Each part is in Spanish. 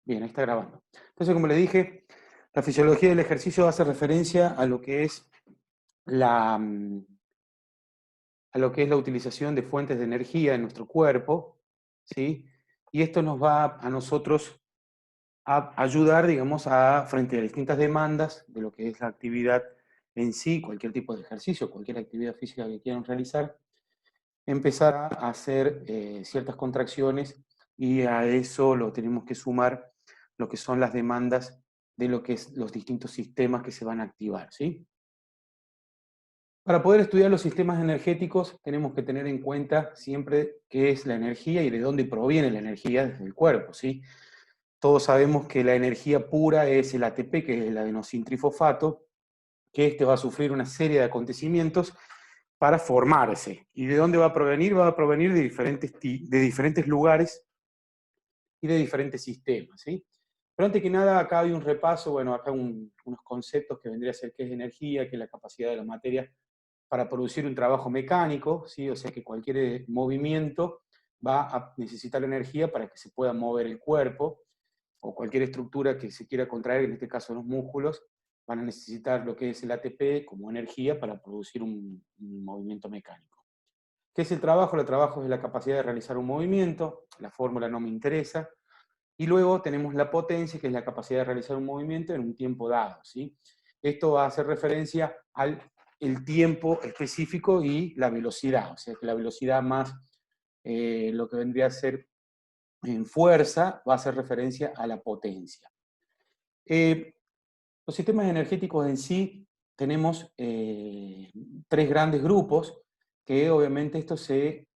Bien, ahí está grabando. Entonces, como les dije, la fisiología del ejercicio hace referencia a lo que es la, a lo que es la utilización de fuentes de energía en nuestro cuerpo, ¿sí? Y esto nos va a nosotros a ayudar, digamos, frente a distintas demandas de lo que es la actividad en sí, cualquier tipo de ejercicio, cualquier actividad física que quieran realizar, empezar a hacer ciertas contracciones y a eso lo tenemos que sumar lo que son las demandas de lo que es los distintos sistemas que se van a activar, ¿sí? Para poder estudiar los sistemas energéticos tenemos que tener en cuenta siempre qué es la energía y de dónde proviene la energía desde el cuerpo, ¿sí? Todos sabemos que la energía pura es el ATP, que es el adenosintrifosfato, que este va a sufrir una serie de acontecimientos para formarse. ¿Y de dónde va a provenir? Va a provenir de diferentes lugares y de diferentes sistemas, ¿sí? Pero antes que nada, acá hay un repaso, bueno, acá unos conceptos que vendría a ser qué es energía, qué es la capacidad de la materia para producir un trabajo mecánico, ¿sí? O sea que cualquier movimiento va a necesitar energía para que se pueda mover el cuerpo, o cualquier estructura que se quiera contraer, en este caso los músculos, van a necesitar lo que es el ATP como energía para producir un movimiento mecánico. ¿Qué es el trabajo? El trabajo es la capacidad de realizar un movimiento, la fórmula no me interesa, y luego tenemos la potencia, que es la capacidad de realizar un movimiento en un tiempo dado, ¿sí? Esto va a hacer referencia al el tiempo específico y la velocidad, o sea que la velocidad más lo que vendría a ser en fuerza va a hacer referencia a la potencia. Eh, los sistemas energéticos en sí tenemos tres grandes grupos que obviamente estos se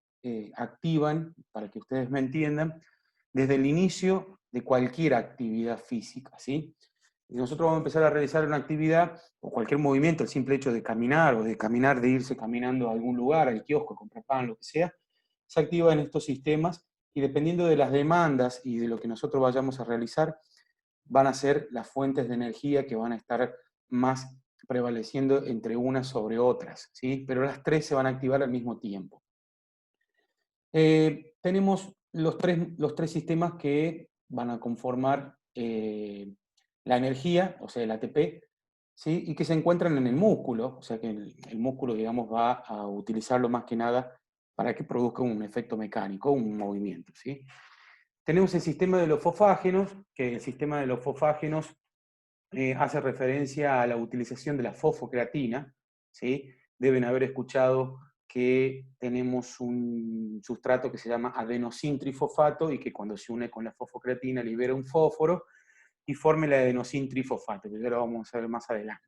activan, para que ustedes me entiendan, desde el inicio de cualquier actividad física, ¿sí? Y nosotros vamos a empezar a realizar una actividad o cualquier movimiento, el simple hecho de caminar o de caminar, de irse caminando a algún lugar, al kiosco, a comprar pan, lo que sea, se activa en estos sistemas y dependiendo de las demandas y de lo que nosotros vayamos a realizar, van a ser las fuentes de energía que van a estar más prevaleciendo entre unas sobre otras, ¿sí? Pero las tres se van a activar al mismo tiempo. Tenemos los tres sistemas que van a conformar la energía, o sea, el ATP, ¿sí? Y que se encuentran en el músculo, o sea que el músculo, digamos, va a utilizarlo más que nada para que produzca un efecto mecánico, un movimiento, ¿sí? Tenemos el sistema de los fosfágenos, que el sistema de los fosfágenos hace referencia a la utilización de la fosfocreatina, ¿sí? Deben haber escuchado que tenemos un sustrato que se llama adenosintrifosfato y que cuando se une con la fosfocreatina libera un fósforo y forma el adenosintrifosfato, que ya lo vamos a ver más adelante.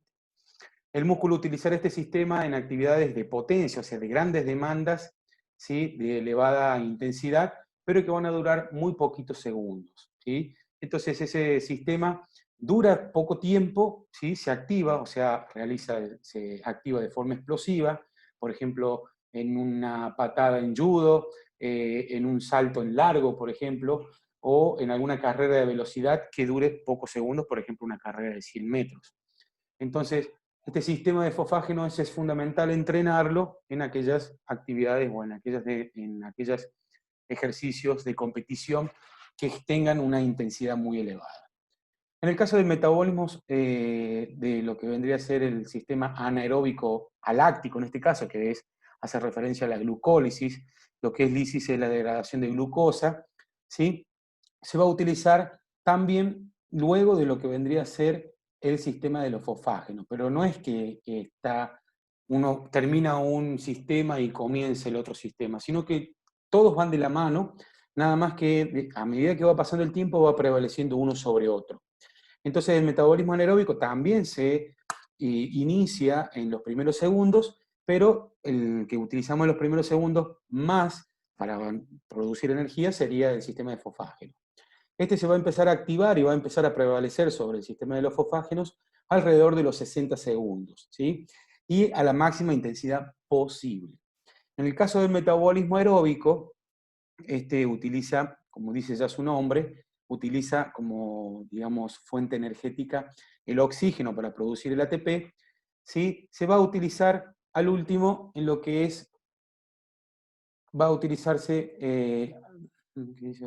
El músculo utilizará este sistema en actividades de potencia, o sea, de grandes demandas, ¿sí? De elevada intensidad, pero que van a durar muy poquitos segundos, ¿sí? Entonces ese sistema dura poco tiempo, ¿sí? Se activa, o sea, se activa de forma explosiva, por ejemplo, en una patada en judo, en un salto en largo, por ejemplo, o en alguna carrera de velocidad que dure pocos segundos, por ejemplo, una carrera de 100 metros. Entonces, este sistema de fosfágenos es fundamental entrenarlo en aquellas actividades o en aquellos ejercicios de competición que tengan una intensidad muy elevada. En el caso de metabolismos de lo que vendría a ser el sistema anaeróbico aláctico, en este caso, que hace referencia a la glucólisis, lo que es lisis es la degradación de glucosa, ¿sí? Se va a utilizar también luego de lo que vendría a ser el sistema de los fosfágenos, pero no es que uno termina un sistema y comienza el otro sistema, sino que todos van de la mano, nada más que a medida que va pasando el tiempo va prevaleciendo uno sobre otro. Entonces el metabolismo anaeróbico también se inicia en los primeros segundos, pero el que utilizamos en los primeros segundos más para producir energía sería el sistema de fosfágeno. Este se va a empezar a activar y va a empezar a prevalecer sobre el sistema de los fosfágenos alrededor de los 60 segundos, ¿sí? Y a la máxima intensidad posible. En el caso del metabolismo aeróbico, este utiliza, como dice ya su nombre, utiliza como, digamos, fuente energética el oxígeno para producir el ATP, ¿sí? Se va a utilizar al último en lo que va a utilizarse, ¿qué dice?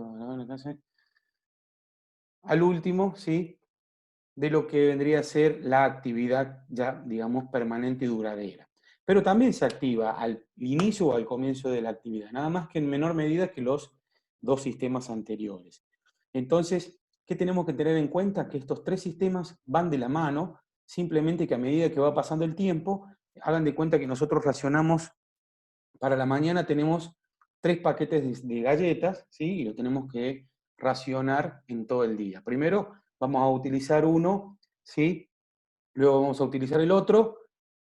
al último, ¿sí? De lo que vendría a ser la actividad ya, digamos, permanente y duradera. Pero también se activa al inicio o al comienzo de la actividad, nada más que en menor medida que los dos sistemas anteriores. Entonces, ¿qué tenemos que tener en cuenta? Que estos tres sistemas van de la mano, simplemente que a medida que va pasando el tiempo, hagan de cuenta que nosotros racionamos, para la mañana tenemos 3 paquetes de galletas, ¿sí? Y lo tenemos que racionar en todo el día. Primero vamos a utilizar uno, ¿sí? Luego vamos a utilizar el otro,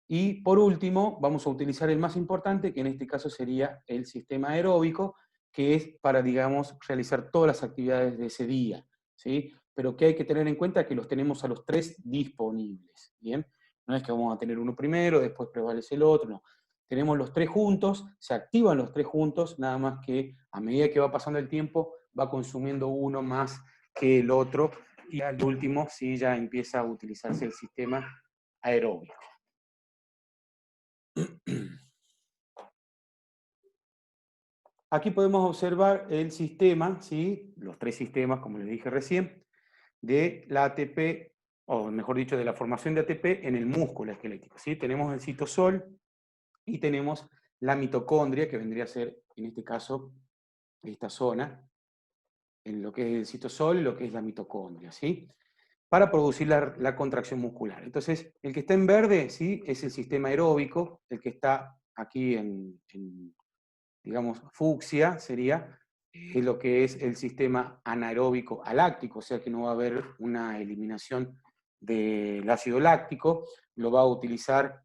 y por último vamos a utilizar el más importante, que en este caso sería el sistema aeróbico, que es para, digamos, realizar todas las actividades de ese día, ¿sí? Pero que hay que tener en cuenta que los tenemos a los tres disponibles, ¿bien? No es que vamos a tener uno primero, después prevalece el otro, no. Tenemos los tres juntos, se activan los tres juntos, nada más que a medida que va pasando el tiempo, va consumiendo uno más que el otro, y al último sí ya empieza a utilizarse el sistema aeróbico. Aquí podemos observar el sistema, ¿sí? Los tres sistemas, como les dije recién, de la ATP, o mejor dicho, de la formación de ATP en el músculo esquelético, ¿sí? Tenemos el citosol y tenemos la mitocondria, que vendría a ser, en este caso, esta zona, en lo que es el citosol y lo que es la mitocondria, ¿sí? Para producir la contracción muscular. Entonces, el que está en verde, ¿sí? Es el sistema aeróbico, el que está aquí en digamos, fucsia sería lo que es el sistema anaeróbico aláctico, o sea que no va a haber una eliminación del ácido láctico, lo va a utilizar,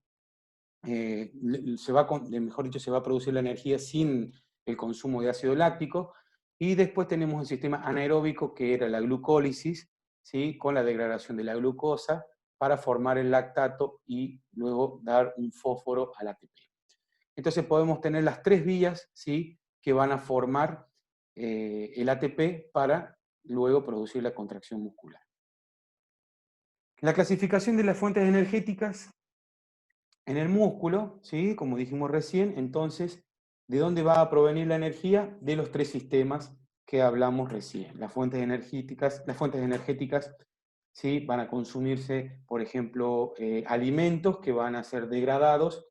mejor dicho, se va a producir la energía sin el consumo de ácido láctico. Y después tenemos el sistema anaeróbico, que era la glucólisis, ¿sí? Con la degradación de la glucosa para formar el lactato y luego dar un fósforo al ATP. Entonces podemos tener las tres vías, ¿sí? Que van a formar el ATP para luego producir la contracción muscular. La clasificación de las fuentes energéticas en el músculo, ¿sí? Como dijimos recién, entonces, ¿de dónde va a provenir la energía? De los tres sistemas que hablamos recién. Las fuentes energéticas, ¿sí? Van a consumirse, por ejemplo, alimentos que van a ser degradados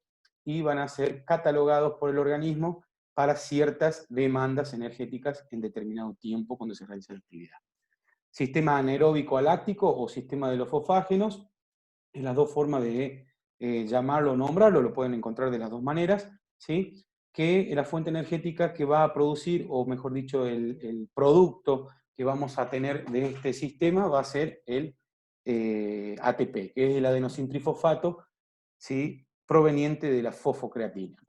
y van a ser catalogados por el organismo para ciertas demandas energéticas en determinado tiempo cuando se realiza la actividad. Sistema anaeróbico aláctico o sistema de los fosfágenos, es las dos formas de llamarlo o nombrarlo, lo pueden encontrar de las dos maneras, ¿sí? Que la fuente energética que va a producir, o mejor dicho, el producto que vamos a tener de este sistema va a ser el ATP, que es el adenosintrifosfato, ¿sí? Proveniente de la fosfocreatina.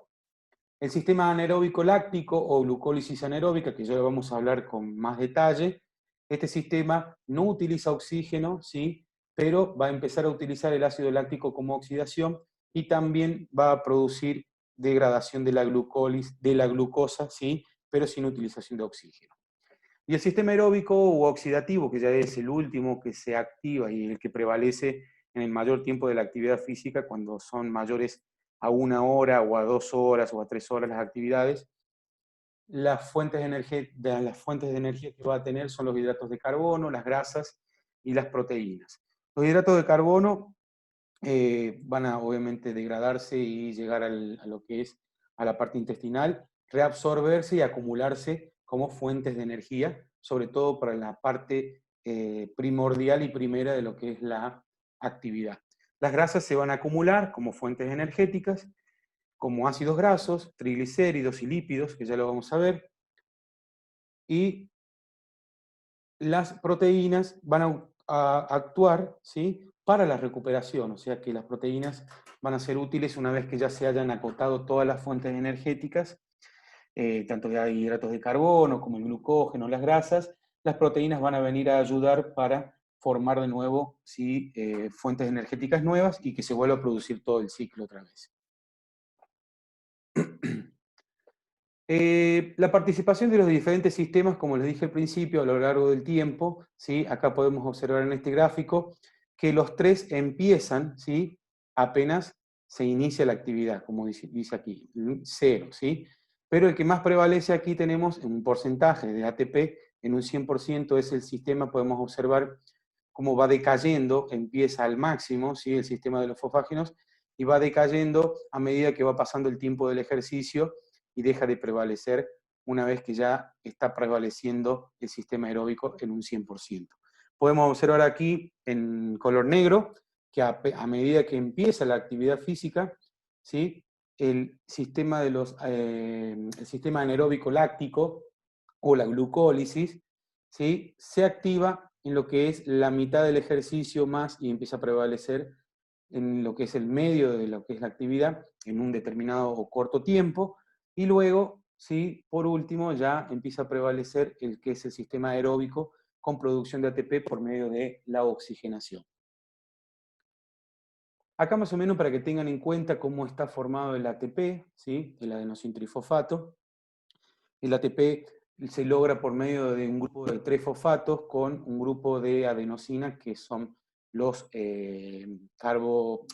El sistema anaeróbico láctico o glucólisis anaeróbica, que ya lo vamos a hablar con más detalle, este sistema no utiliza oxígeno, ¿sí? Pero va a empezar a utilizar el ácido láctico como oxidación y también va a producir degradación de la glucosa, ¿sí? Pero sin utilización de oxígeno. Y el sistema aeróbico u oxidativo, que ya es el último que se activa y el que prevalece en el mayor tiempo de la actividad física, cuando son mayores a 1 hora o a 2 horas o a 3 horas las actividades, las fuentes de energía que va a tener son los hidratos de carbono, las grasas y las proteínas. Los hidratos de carbono van a obviamente degradarse y llegar a lo que es a la parte intestinal, reabsorberse y acumularse como fuentes de energía, sobre todo para la parte primordial y primera de lo que es la actividad. Las grasas se van a acumular como fuentes energéticas, como ácidos grasos, triglicéridos y lípidos, que ya lo vamos a ver, y las proteínas van a actuar, ¿sí? Para la recuperación, o sea que las proteínas van a ser útiles una vez que ya se hayan acotado todas las fuentes energéticas, tanto de hidratos de carbono como el glucógeno, las grasas. Las proteínas van a venir a ayudar para formar de nuevo, ¿sí? Fuentes energéticas nuevas y que se vuelva a producir todo el ciclo otra vez. La participación de los diferentes sistemas, como les dije al principio, a lo largo del tiempo, ¿sí? Acá podemos observar en este gráfico que los tres empiezan, ¿sí? Apenas se inicia la actividad, como dice aquí, 0, ¿sí? Pero el que más prevalece aquí tenemos un porcentaje de ATP en un 100% es el sistema, podemos observar cómo va decayendo, empieza al máximo, ¿sí? El sistema de los fosfágenos, y va decayendo a medida que va pasando el tiempo del ejercicio y deja de prevalecer una vez que ya está prevaleciendo el sistema aeróbico en un 100%. Podemos observar aquí en color negro que a medida que empieza la actividad física, ¿sí? El sistema anaeróbico láctico o la glucólisis, ¿sí? Se activa en lo que es la mitad del ejercicio más y empieza a prevalecer en lo que es el medio de lo que es la actividad en un determinado o corto tiempo, y luego, ¿sí? Por último, ya empieza a prevalecer el que es el sistema aeróbico con producción de ATP por medio de la oxigenación. Acá más o menos para que tengan en cuenta cómo está formado el ATP, ¿sí? El adenosintrifosfato. El ATP se logra por medio de un grupo de 3 fosfatos con un grupo de adenosina que son los, carbonos,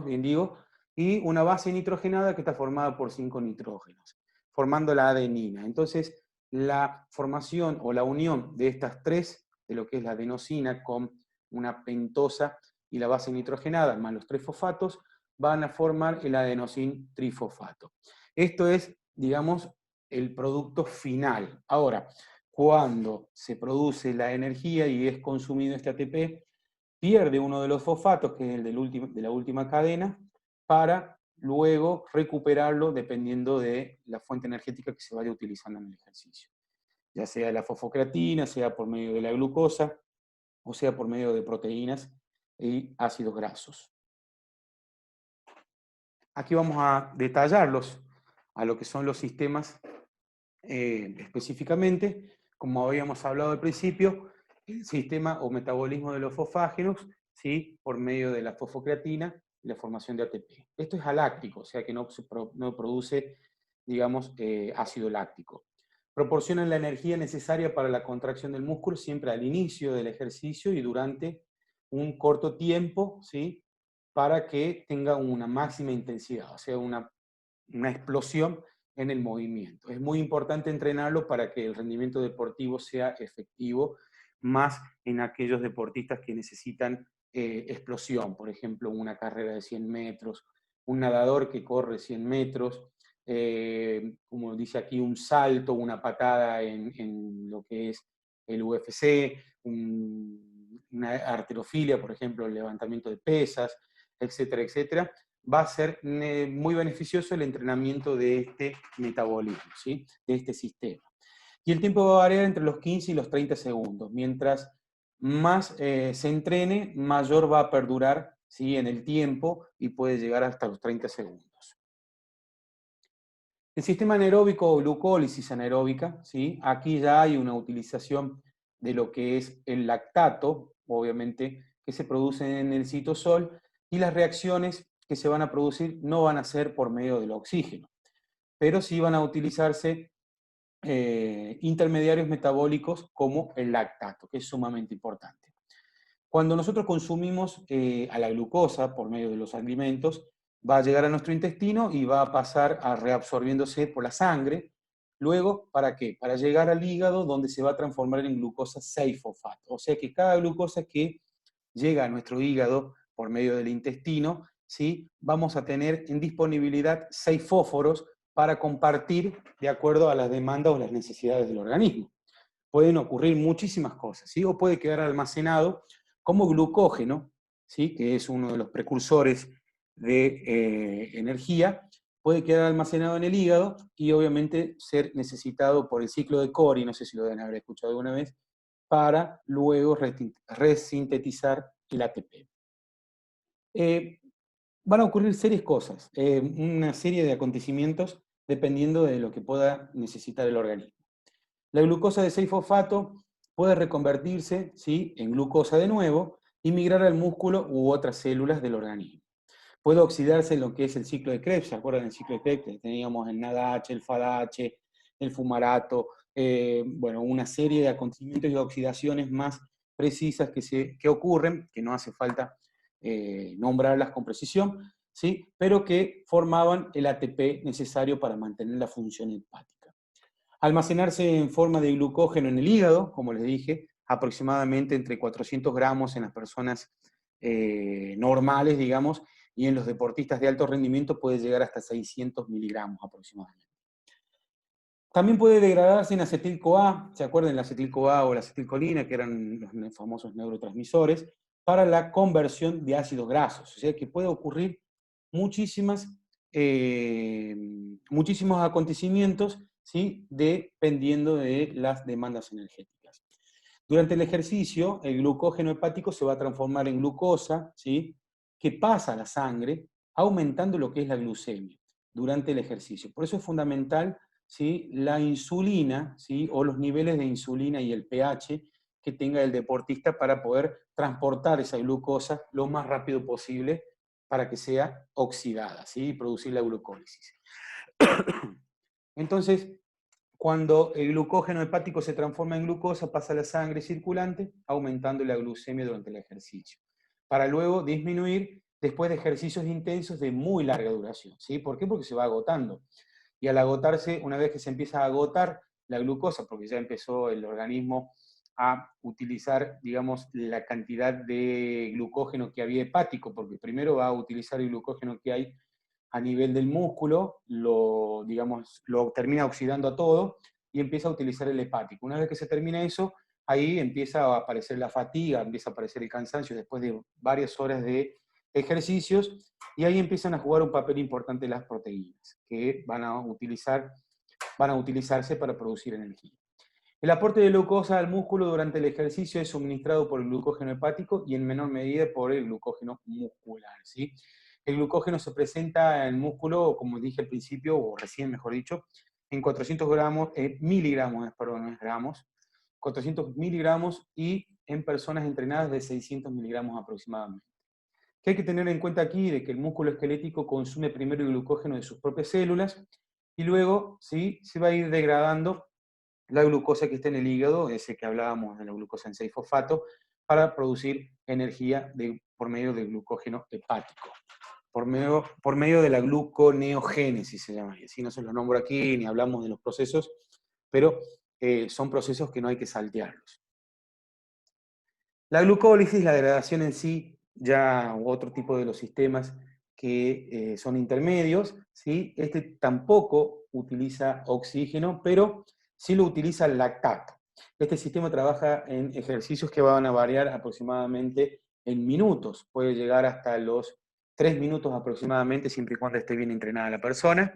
bien digo, y una base nitrogenada que está formada por 5 nitrógenos, formando la adenina. Entonces, la formación o la unión de estas tres, de lo que es la adenosina con una pentosa y la base nitrogenada, más los 3 fosfatos, van a formar el adenosin trifosfato. Esto es, digamos, el producto final. Ahora, cuando se produce la energía y es consumido este ATP, pierde uno de los fosfatos, que es el de la última cadena, para luego recuperarlo dependiendo de la fuente energética que se vaya utilizando en el ejercicio. Ya sea la fosfocreatina, sea por medio de la glucosa, o sea por medio de proteínas y ácidos grasos. Aquí vamos a detallarlos a lo que son los sistemas específicamente, como habíamos hablado al principio, el sistema o metabolismo de los fosfágenos, ¿sí? Por medio de la fosfocreatina y la formación de ATP. Esto es aláctico, o sea que no produce, digamos, ácido láctico. Proporcionan la energía necesaria para la contracción del músculo siempre al inicio del ejercicio y durante un corto tiempo, ¿sí? Para que tenga una máxima intensidad, o sea, una explosión en el movimiento. Es muy importante entrenarlo para que el rendimiento deportivo sea efectivo, más en aquellos deportistas que necesitan explosión, por ejemplo, una carrera de 100 metros, un nadador que corre 100 metros, como dice aquí, un salto, una patada en lo que es el UFC, una arterofilia, por ejemplo, el levantamiento de pesas, etcétera, etcétera, va a ser muy beneficioso el entrenamiento de este metabolismo, ¿sí? De este sistema. Y el tiempo va a variar entre los 15 y los 30 segundos. Mientras más se entrene, mayor va a perdurar, ¿sí? En el tiempo y puede llegar hasta los 30 segundos. El sistema anaeróbico o glucólisis anaeróbica, ¿sí? Aquí ya hay una utilización de lo que es el lactato, obviamente, que se produce en el citosol, y las reacciones que se van a producir no van a ser por medio del oxígeno, pero sí van a utilizarse intermediarios metabólicos como el lactato, que es sumamente importante. Cuando nosotros consumimos a la glucosa por medio de los alimentos, va a llegar a nuestro intestino y va a pasar a reabsorbiéndose por la sangre. Luego, ¿para qué? Para llegar al hígado, donde se va a transformar en glucosa 6-fosfato. O sea que cada glucosa que llega a nuestro hígado por medio del intestino, ¿sí? Vamos a tener en disponibilidad 6 fósforos para compartir de acuerdo a las demandas o las necesidades del organismo. Pueden ocurrir muchísimas cosas, ¿sí? O puede quedar almacenado como glucógeno, ¿sí? Que es uno de los precursores de energía, puede quedar almacenado en el hígado y obviamente ser necesitado por el ciclo de Cori, no sé si lo deben haber escuchado alguna vez, para luego resintetizar el ATP. Van a ocurrir serias cosas, una serie de acontecimientos dependiendo de lo que pueda necesitar el organismo. La glucosa de 6-fosfato puede reconvertirse, ¿sí? En glucosa de nuevo y migrar al músculo u otras células del organismo. Puede oxidarse en lo que es el ciclo de Krebs. ¿Se acuerdan del ciclo de Krebs? Teníamos el NADH, el FADH, el fumarato, bueno, una serie de acontecimientos y oxidaciones más precisas que ocurren, que no hace falta nombrarlas con precisión, ¿sí? Pero que formaban el ATP necesario para mantener la función hepática. Almacenarse en forma de glucógeno en el hígado, como les dije, aproximadamente entre 400 gramos en las personas normales, digamos, y en los deportistas de alto rendimiento puede llegar hasta 600 miligramos aproximadamente. También puede degradarse en acetil-CoA, ¿se acuerdan? La acetil-CoA o la acetilcolina, que eran los famosos neurotransmisores, para la conversión de ácidos grasos. O sea que puede ocurrir muchísimos acontecimientos, ¿sí? Dependiendo de las demandas energéticas. Durante el ejercicio, el glucógeno hepático se va a transformar en glucosa, ¿sí? Que pasa a la sangre, aumentando lo que es la glucemia durante el ejercicio. Por eso es fundamental, ¿sí? La insulina, ¿sí? O los niveles de insulina y el pH que tenga el deportista para poder transportar esa glucosa lo más rápido posible para que sea oxidada, ¿sí? Y producir la glucólisis. Entonces, cuando el glucógeno hepático se transforma en glucosa, pasa a la sangre circulante, aumentando la glucemia durante el ejercicio, para luego disminuir después de ejercicios intensos de muy larga duración. ¿Sí? ¿Por qué? Porque se va agotando. Y al agotarse, una vez que se empieza a agotar la glucosa, porque ya empezó el organismo a utilizar, digamos, la cantidad de glucógeno que había hepático, porque primero va a utilizar el glucógeno que hay a nivel del músculo, digamos, lo termina oxidando a todo y empieza a utilizar el hepático. Una vez que se termina eso, ahí empieza a aparecer la fatiga, empieza a aparecer el cansancio después de varias horas de ejercicios, y ahí empiezan a jugar un papel importante las proteínas, que van a utilizarse para producir energía. El aporte de glucosa al músculo durante el ejercicio es suministrado por el glucógeno hepático y en menor medida por el glucógeno muscular, ¿sí? El glucógeno se presenta en el músculo, como dije al principio, o recién mejor dicho, en 400 miligramos, perdón, no es gramos, 400 miligramos y en personas entrenadas de 600 miligramos aproximadamente. ¿Qué hay que tener en cuenta aquí? De que el músculo esquelético consume primero el glucógeno de sus propias células y luego, ¿sí? Se va a ir degradando la glucosa que está en el hígado, ese que hablábamos de la glucosa en 6-fosfato, para producir energía por medio del glucógeno hepático, por medio de la gluconeogénesis se llama, así no se los nombro aquí, ni hablamos de los procesos, pero son procesos que no hay que saltearlos. La glucólisis, la degradación en sí, ya otro tipo de los sistemas que son intermedios, ¿sí? Este tampoco utiliza oxígeno, pero sí lo utiliza el lactato. Este sistema trabaja en ejercicios que van a variar aproximadamente en minutos, puede llegar hasta los 3 minutos aproximadamente, siempre y cuando esté bien entrenada la persona,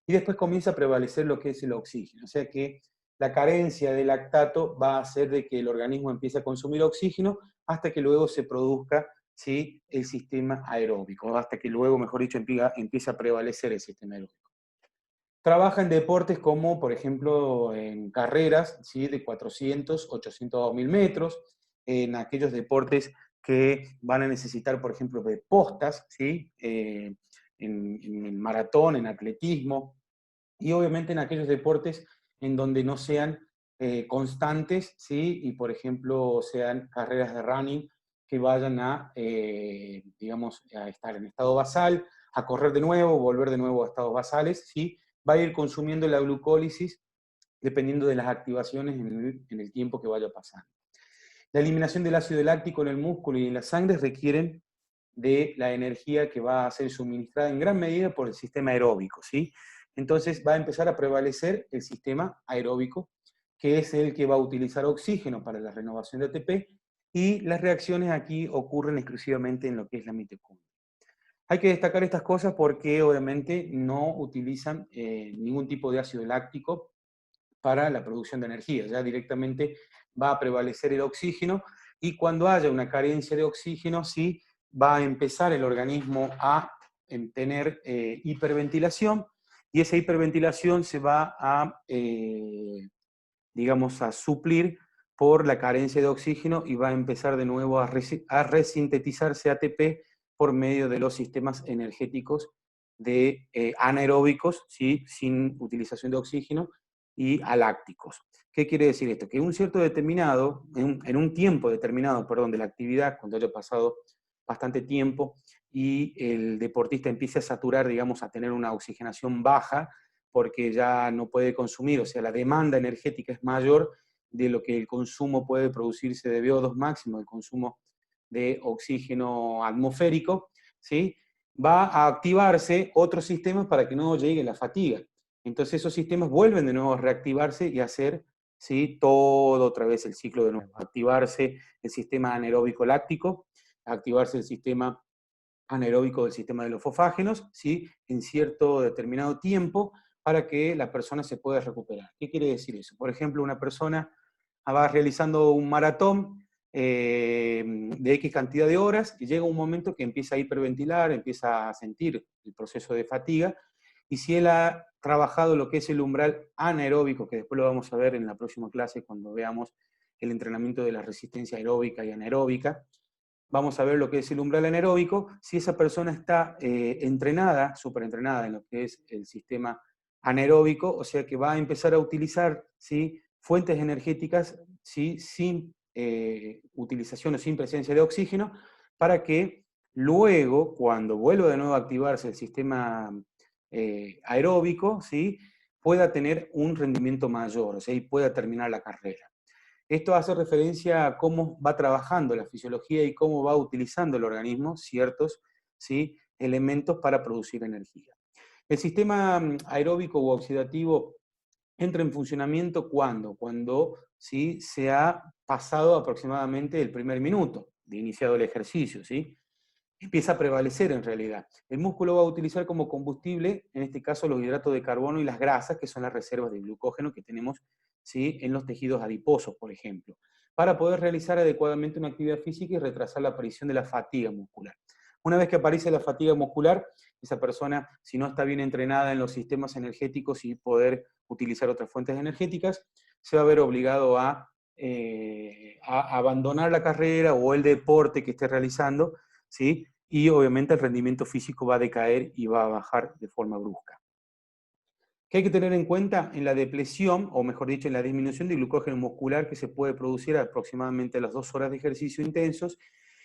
y después comienza a prevalecer lo que es el oxígeno, o sea que la carencia de lactato va a hacer de que el organismo empiece a consumir oxígeno hasta que luego se produzca, ¿sí? El sistema aeróbico, hasta que luego, mejor dicho, empieza a prevalecer el sistema aeróbico. Trabaja en deportes como, por ejemplo, en carreras, ¿sí? De 400, 800, 2000 metros, en aquellos deportes que van a necesitar, por ejemplo, de postas, ¿sí? En maratón, en atletismo, y obviamente en aquellos deportes en donde no sean constantes, ¿sí? Y por ejemplo sean carreras de running que vayan a, digamos, a estar en estado basal, a correr de nuevo, volver de nuevo a estados basales, ¿sí? Va a ir consumiendo la glucólisis dependiendo de las activaciones en el tiempo que vaya pasando. La eliminación del ácido láctico en el músculo y en la sangre requieren de la energía que va a ser suministrada en gran medida por el sistema aeróbico, ¿sí? Entonces va a empezar a prevalecer el sistema aeróbico, que es el que va a utilizar oxígeno para la renovación de ATP, y las reacciones aquí ocurren exclusivamente en lo que es la mitocondria. Hay que destacar estas cosas porque obviamente no utilizan ningún tipo de ácido láctico para la producción de energía, ya directamente va a prevalecer el oxígeno, y cuando haya una carencia de oxígeno, sí, va a empezar el organismo a tener hiperventilación, y esa hiperventilación se va a, digamos, a suplir por la carencia de oxígeno y va a empezar de nuevo a resintetizarse ATP por medio de los sistemas energéticos anaeróbicos, ¿sí? Sin utilización de oxígeno, y alácticos. ¿Qué quiere decir esto? Que un cierto determinado, en un tiempo determinado, perdón, de la actividad, cuando haya pasado bastante tiempo y el deportista empiece a saturar, digamos, a tener una oxigenación baja, porque ya no puede consumir, o sea, la demanda energética es mayor de lo que el consumo puede producirse de VO2 máximo, el consumo de oxígeno atmosférico, ¿sí? Va a activarse otros sistemas para que no llegue la fatiga. Entonces esos sistemas vuelven de nuevo a reactivarse y a hacer, ¿sí?, todo otra vez el ciclo de nuevo. Activarse el sistema anaeróbico láctico, activarse el sistema anaeróbico del sistema de los fosfágenos, ¿sí?, en cierto determinado tiempo para que la persona se pueda recuperar. ¿Qué quiere decir eso? Por ejemplo, una persona va realizando un maratón de X cantidad de horas y llega un momento que empieza a hiperventilar, empieza a sentir el proceso de fatiga, y si él ha trabajado lo que es el umbral anaeróbico, que después lo vamos a ver en la próxima clase cuando veamos el entrenamiento de la resistencia aeróbica y anaeróbica, vamos a ver lo que es el umbral anaeróbico. Si esa persona está entrenada, súper entrenada en lo que es el sistema anaeróbico, o sea que va a empezar a utilizar, ¿sí?, fuentes energéticas, ¿sí?, sin utilización o sin presencia de oxígeno, para que luego, cuando vuelva de nuevo a activarse el sistema aeróbico, ¿sí?, pueda tener un rendimiento mayor, o sea, y pueda terminar la carrera. Esto hace referencia a cómo va trabajando la fisiología y cómo va utilizando el organismo ciertos, ¿sí?, elementos para producir energía. El sistema aeróbico u oxidativo entra en funcionamiento cuando, ¿sí?, se ha pasado aproximadamente el primer minuto de iniciado el ejercicio, ¿sí? Empieza a prevalecer en realidad. El músculo va a utilizar como combustible, en este caso, los hidratos de carbono y las grasas, que son las reservas de glucógeno que tenemos, ¿sí?, en los tejidos adiposos, por ejemplo, para poder realizar adecuadamente una actividad física y retrasar la aparición de la fatiga muscular. Una vez que aparece la fatiga muscular, esa persona, si no está bien entrenada en los sistemas energéticos y poder utilizar otras fuentes energéticas, se va a ver obligado a abandonar la carrera o el deporte que esté realizando, ¿sí? Y obviamente el rendimiento físico va a decaer y va a bajar de forma brusca. ¿Qué hay que tener en cuenta? En la depresión, o mejor dicho, en la disminución de glucógeno muscular que se puede producir aproximadamente a las 2 horas de ejercicio intensos,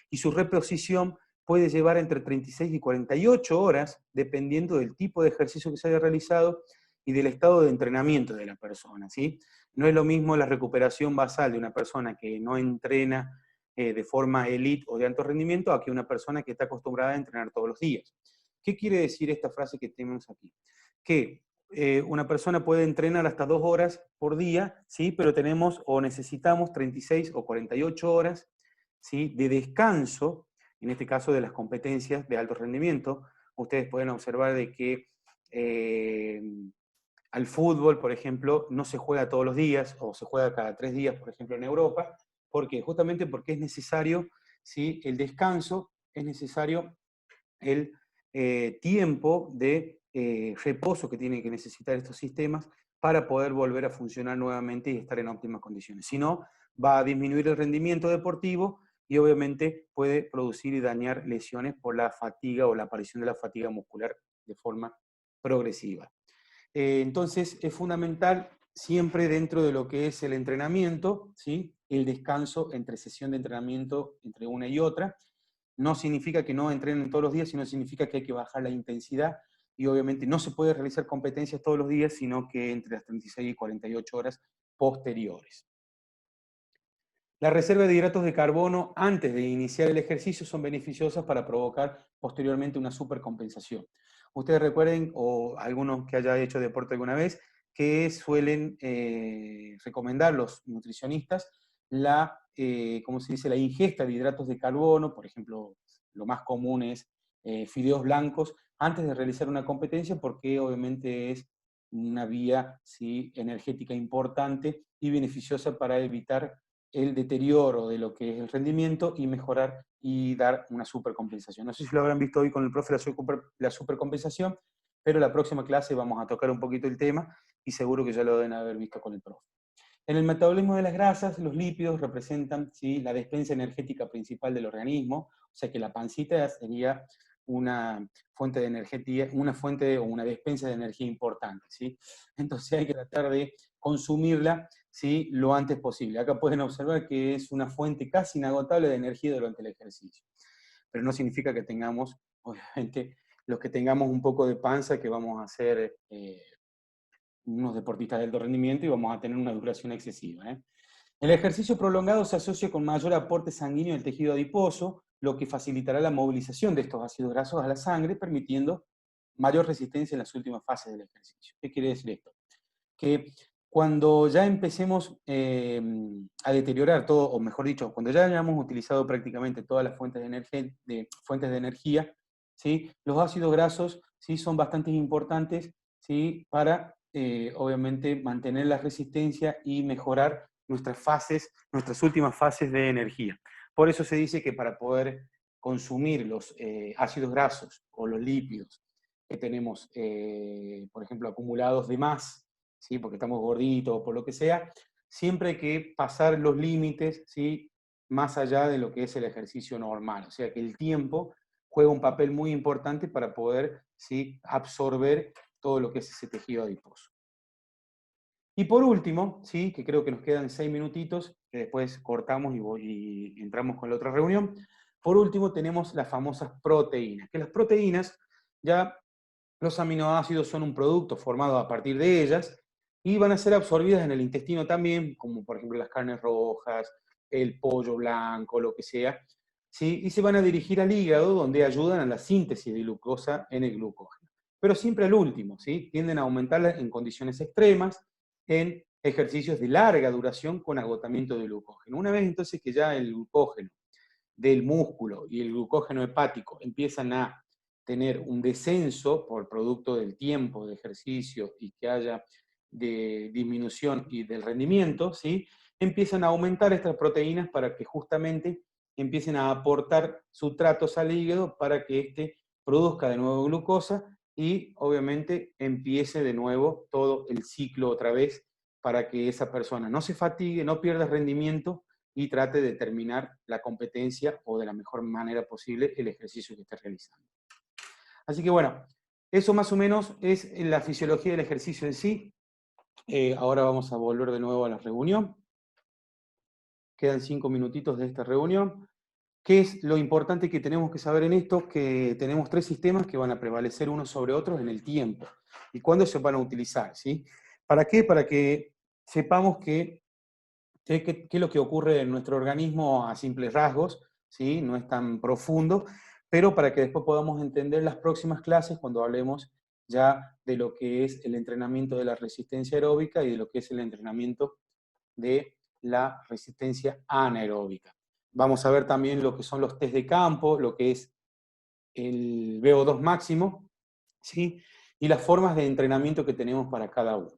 y su reposición puede llevar entre 36 y 48 horas, dependiendo del tipo de ejercicio que se haya realizado y del estado de entrenamiento de la persona, ¿sí? No es lo mismo la recuperación basal de una persona que no entrena de forma elite o de alto rendimiento a que una persona que está acostumbrada a entrenar todos los días. ¿Qué quiere decir esta frase que tenemos aquí? Que una persona puede entrenar hasta 2 horas por día, ¿sí?, pero tenemos o necesitamos 36 o 48 horas, ¿sí?, de descanso, en este caso de las competencias de alto rendimiento. Ustedes pueden observar de que eh, al fútbol, por ejemplo, no se juega todos los días, o se juega cada 3 días, por ejemplo, en Europa. ¿Por qué? Justamente porque es necesario, ¿sí?, el descanso, es necesario el tiempo de reposo que tienen que necesitar estos sistemas para poder volver a funcionar nuevamente y estar en óptimas condiciones. Si no, va a disminuir el rendimiento deportivo y obviamente puede producir y dañar lesiones por la fatiga o la aparición de la fatiga muscular de forma progresiva. Entonces es fundamental siempre dentro de lo que es el entrenamiento, ¿sí?, el descanso entre sesión de entrenamiento entre una y otra. No significa que no entrenen todos los días, sino significa que hay que bajar la intensidad y obviamente no se puede realizar competencias todos los días, sino que entre las 36 y 48 horas posteriores. Las reservas de hidratos de carbono antes de iniciar el ejercicio son beneficiosas para provocar posteriormente una supercompensación. Ustedes recuerden, o algunos que haya hecho deporte alguna vez, que suelen recomendar los nutricionistas ¿cómo se dice?, la ingesta de hidratos de carbono. Por ejemplo, lo más común es fideos blancos antes de realizar una competencia, porque obviamente es una vía, ¿sí?, energética importante y beneficiosa para evitar el deterioro de lo que es el rendimiento y mejorar y dar una supercompensación. No sé si lo habrán visto hoy con el profe la supercompensación, pero la próxima clase vamos a tocar un poquito el tema y seguro que ya lo deben haber visto con el profe. En el metabolismo de las grasas, los lípidos representan, ¿sí?, la despensa energética principal del organismo, o sea que la pancita sería una fuente de energía, una fuente o una despensa de energía importante, ¿sí? Entonces hay que tratar de consumirla, ¿sí?, lo antes posible. Acá pueden observar que es una fuente casi inagotable de energía durante el ejercicio, pero no significa que tengamos, obviamente, los que tengamos un poco de panza, que vamos a hacer unos deportistas de alto rendimiento y vamos a tener una duración excesiva, ¿eh? El ejercicio prolongado se asocia con mayor aporte sanguíneo del tejido adiposo, lo que facilitará la movilización de estos ácidos grasos a la sangre, permitiendo mayor resistencia en las últimas fases del ejercicio. ¿Qué quiere decir esto? Que cuando ya empecemos a deteriorar todo, o mejor dicho, cuando ya hayamos utilizado prácticamente todas las fuentes de energía, ¿sí? Los ácidos grasos, ¿sí?, son bastante importantes, ¿sí?, para, obviamente, mantener la resistencia y mejorar nuestras últimas fases de energía. Por eso se dice que para poder consumir los ácidos grasos o los lípidos que tenemos, por ejemplo, acumulados de más, ¿sí?, porque estamos gorditos o por lo que sea, siempre hay que pasar los límites, ¿sí?, más allá de lo que es el ejercicio normal. O sea que el tiempo juega un papel muy importante para poder, ¿sí?, absorber todo lo que es ese tejido adiposo. Y por último, ¿sí?, que creo que nos quedan 6 minutitos, que después cortamos y entramos con la otra reunión. Por último tenemos las famosas proteínas, que las proteínas, ya los aminoácidos son un producto formado a partir de ellas y van a ser absorbidas en el intestino también, como por ejemplo las carnes rojas, el pollo blanco, lo que sea, ¿sí? Y se van a dirigir al hígado, donde ayudan a la síntesis de glucosa en el glucógeno. Pero siempre al último, ¿sí? Tienden a aumentar en condiciones extremas, en ejercicios de larga duración con agotamiento de glucógeno. Una vez entonces que ya el glucógeno del músculo y el glucógeno hepático empiezan a tener un descenso por producto del tiempo de ejercicio y que haya de disminución y del rendimiento, ¿sí?, empiezan a aumentar estas proteínas para que justamente empiecen a aportar sustratos al hígado para que éste produzca de nuevo glucosa y obviamente empiece de nuevo todo el ciclo otra vez para que esa persona no se fatigue, no pierda rendimiento y trate de terminar la competencia o de la mejor manera posible el ejercicio que esté realizando. Así que bueno, eso más o menos es la fisiología del ejercicio en sí. Ahora vamos a volver de nuevo a la reunión. Quedan 5 minutitos de esta reunión. ¿Qué es lo importante que tenemos que saber en esto? Que tenemos 3 sistemas que van a prevalecer unos sobre otros en el tiempo. ¿Y cuándo se van a utilizar? ¿Sí? ¿Para qué? Para que sepamos qué es lo que ocurre en nuestro organismo a simples rasgos, ¿sí? No es tan profundo, pero para que después podamos entender las próximas clases cuando hablemos ya de lo que es el entrenamiento de la resistencia aeróbica y de lo que es el entrenamiento de la resistencia anaeróbica. Vamos a ver también lo que son los test de campo, lo que es el VO2 máximo, ¿sí?, y las formas de entrenamiento que tenemos para cada uno.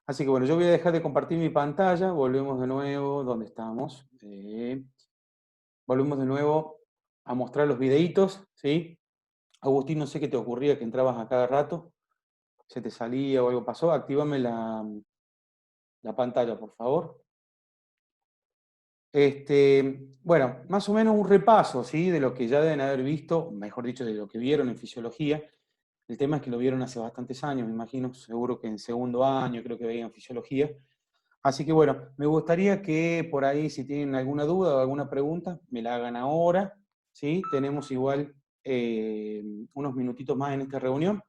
Así que bueno, yo voy a dejar de compartir mi pantalla, volvemos de nuevo, ¿dónde estamos? Volvemos de nuevo a mostrar los videitos, ¿sí? Agustín, no sé qué te ocurría que entrabas a cada rato, se te salía o algo pasó, actívame la pantalla, por favor. Bueno, más o menos un repaso, ¿sí?, de lo que ya deben haber visto, mejor dicho, de lo que vieron en fisiología. El tema es que lo vieron hace bastantes años, me imagino, seguro que en segundo año creo que veían fisiología. Así que bueno, me gustaría que por ahí, si tienen alguna duda o alguna pregunta, me la hagan ahora, ¿sí? Tenemos igual unos minutitos más en esta reunión,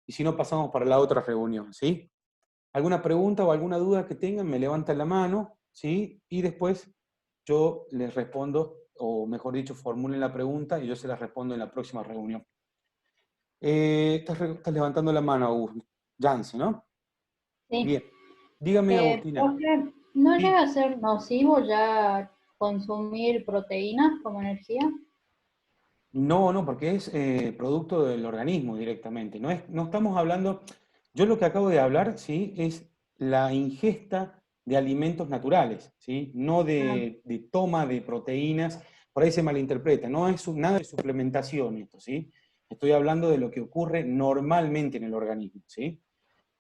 y si no, pasamos para la otra reunión, ¿sí? ¿Alguna pregunta o alguna duda que tengan? Me levantan la mano, ¿sí? Y después yo les respondo, o mejor dicho, formulen la pregunta y yo se las respondo en la próxima reunión. Estás levantando la mano, Agustín. Jansi, ¿no? Sí. Bien. Dígame, Agustina. Profe, ¿no llega Sí. a ser nocivo ya consumir proteínas como energía? No, no, porque es producto del organismo directamente. No estamos hablando, yo lo que acabo de hablar, ¿sí?, es la ingesta de alimentos naturales, ¿sí?, no Ah, de toma de proteínas, por ahí se malinterpreta, no es nada de suplementación esto, ¿sí? Estoy hablando de lo que ocurre normalmente en el organismo, ¿sí?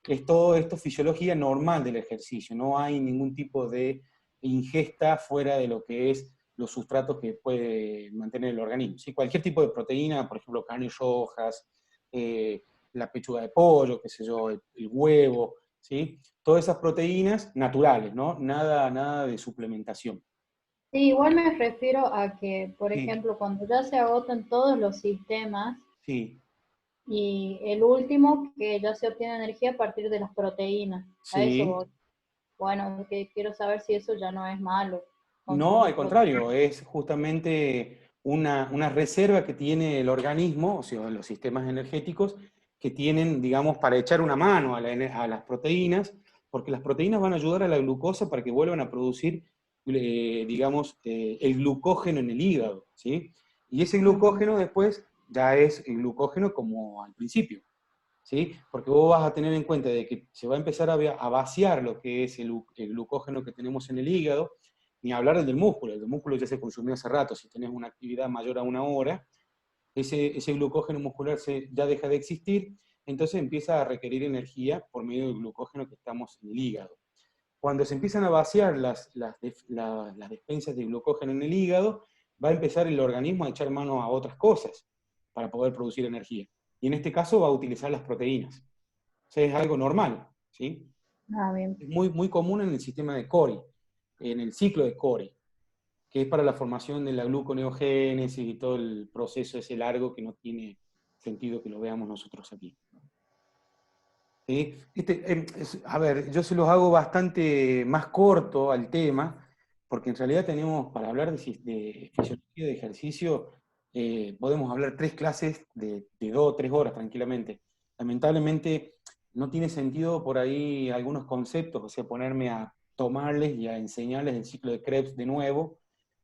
Es todo esto fisiología normal del ejercicio, no hay ningún tipo de ingesta fuera de lo que es los sustratos que puede mantener el organismo. ¿Sí? Cualquier tipo de proteína, por ejemplo, carnes rojas, la pechuga de pollo, qué sé yo, el huevo, ¿sí? Todas esas proteínas naturales, ¿no? Nada de suplementación. sí, igual me refiero a que, por Sí, ejemplo, cuando ya se agotan todos los sistemas, sí. Y el último, que ya se obtiene energía a partir de las proteínas. A eso Sí. voy. Bueno, que quiero saber si eso ya no es malo, No, al consumir proteínas. contrario, es justamente una reserva que tiene el organismo, o sea, los sistemas energéticos, que tienen, digamos, para echar una mano a las proteínas, porque las proteínas van a ayudar a la glucosa para que vuelvan a producir, digamos, el glucógeno en el hígado, ¿sí? Y ese Ujú. glucógeno después ya es el glucógeno como al principio, ¿sí? Porque vos vas a tener en cuenta de que se va a empezar a vaciar lo que es el glucógeno que tenemos en el hígado, ni hablar el del músculo ya se consumió hace rato, si tenés una actividad mayor a una hora, ese glucógeno muscular ya deja de existir, entonces empieza a requerir energía por medio del glucógeno que estamos en el hígado. Cuando se empiezan a vaciar las despensas de glucógeno en el hígado, va a empezar el organismo a echar mano a otras cosas para poder producir energía. Y en este caso va a utilizar las proteínas. O sea, es algo normal, ¿sí? Ah, bien. Es muy común en el sistema de Cori, en el ciclo de Cori, que es para la formación de la gluconeogénesis y todo el proceso ese largo que no tiene sentido que lo veamos nosotros aquí. ¿Sí? A ver, yo se los hago bastante más corto al tema, porque en realidad tenemos, para hablar de fisiología de ejercicio, podemos hablar 3 clases de 2 o 3 horas tranquilamente. Lamentablemente no tiene sentido por ahí algunos conceptos, o sea, ponerme a tomarles y a enseñarles el ciclo de Krebs de nuevo,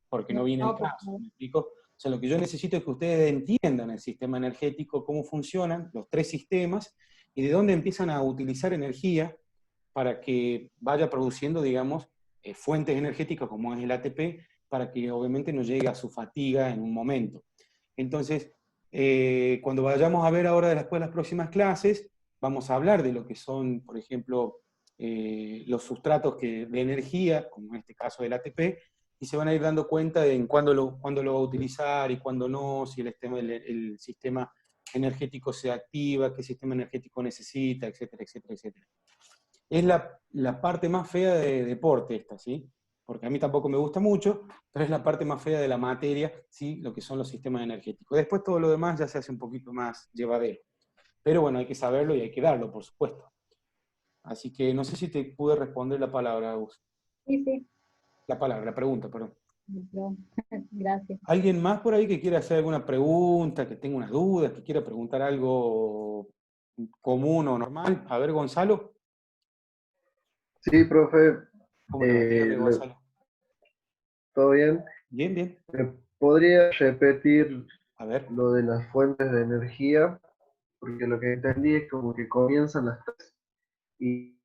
porque no viene el No, por caso, favor. ¿me explico? O sea, lo que yo necesito es que ustedes entiendan el sistema energético, cómo funcionan los 3 sistemas, y de dónde empiezan a utilizar energía para que vaya produciendo, digamos, fuentes energéticas como es el ATP, para que obviamente no llegue a su fatiga en un momento. Entonces, cuando vayamos a ver ahora después de las próximas clases, vamos a hablar de lo que son, por ejemplo, los sustratos de energía, como en este caso del ATP, y se van a ir dando cuenta de en cuándo lo va a utilizar y cuándo no, si el sistema energético se activa, qué sistema energético necesita, etcétera, etcétera, etcétera. Es la parte más fea de deporte esta, ¿sí? Porque a mí tampoco me gusta mucho, pero es la parte más fea de la materia, ¿sí? Lo que son los sistemas energéticos. Después todo lo demás ya se hace un poquito más llevadero. Pero bueno, hay que saberlo y hay que darlo, por supuesto. Así que no sé si te pude responder la palabra, Agus. Sí, sí. La pregunta, perdón. Perdón. Gracias. ¿Alguien más por ahí que quiera hacer alguna pregunta, que tenga unas dudas, que quiera preguntar algo común o normal? A ver, Gonzalo. Sí, profe, ¿Cómo le va? Dígame, eh, lo- Gonzalo. ¿todo bien? Bien, bien. ¿Me podría repetir A ver. lo de las fuentes de energía? Porque lo que entendí es como que comienzan las tres y